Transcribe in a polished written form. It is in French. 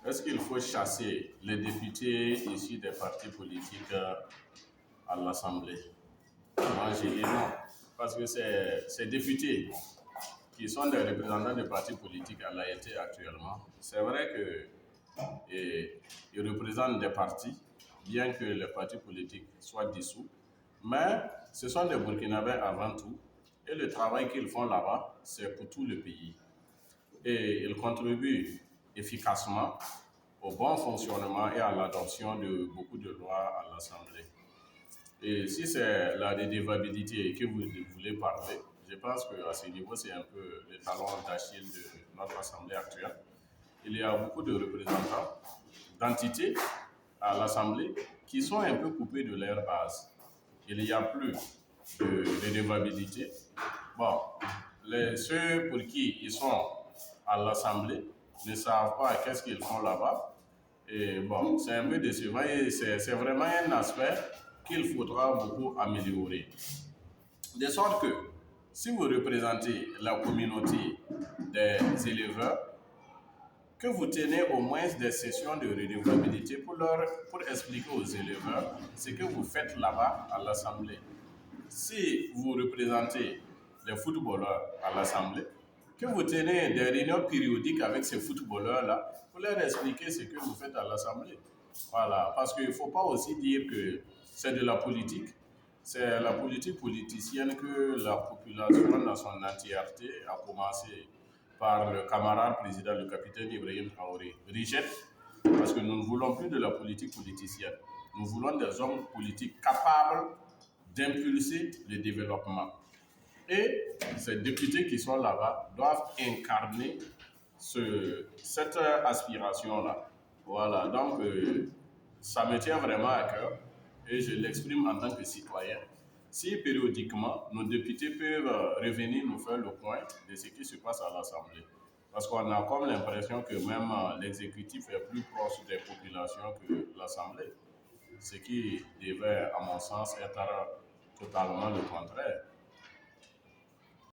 Est-ce qu'il faut chasser les députés issus des partis politiques à l'Assemblée? Moi, j'ai dit non. Parce que ces députés qui sont des représentants des partis politiques à l'AET actuellement, c'est vrai qu'ils représentent des partis, bien que les partis politiques soient dissous, mais ce sont des Burkinabés avant tout, et le travail qu'ils font là-bas, c'est pour tout le pays. Et ils contribuent efficacement au bon fonctionnement et à l'adoption de beaucoup de lois à l'Assemblée. Et si c'est la redevabilité que vous voulez parler, je pense qu'à ce niveau, c'est un peu le talon d'Achille de notre Assemblée actuelle. Il y a beaucoup de représentants d'entités à l'Assemblée qui sont un peu coupés de leur base. Il n'y a plus de redevabilité. Bon, ceux pour qui ils sont à l'Assemblée ne savent pas qu'est-ce qu'ils font là-bas. Et bon, c'est un peu décevant et c'est vraiment un aspect qu'il faudra beaucoup améliorer. De sorte que, si vous représentez la communauté des éleveurs, que vous tenez au moins des sessions de redevabilité pour expliquer aux éleveurs ce que vous faites là-bas à l'Assemblée. Si vous représentez les footballeurs à l'Assemblée, que vous tenez des réunions périodiques avec ces footballeurs-là pour leur expliquer ce que vous faites à l'Assemblée. Voilà, parce qu'il ne faut pas aussi dire que c'est de la politique. C'est la politique politicienne que la population dans son entièreté, a commencé par le camarade président, le capitaine Ibrahim Traoré, rejette, parce que nous ne voulons plus de la politique politicienne. Nous voulons des hommes politiques capables d'impulser le développement. Et ces députés qui sont là-bas doivent incarner cette aspiration-là. Voilà, donc ça me tient vraiment à cœur et je l'exprime en tant que citoyen. Si périodiquement, nos députés peuvent revenir nous faire le point de ce qui se passe à l'Assemblée. Parce qu'on a comme l'impression que même l'exécutif est plus proche des populations que l'Assemblée. Ce qui devait, à mon sens, être totalement le contraire.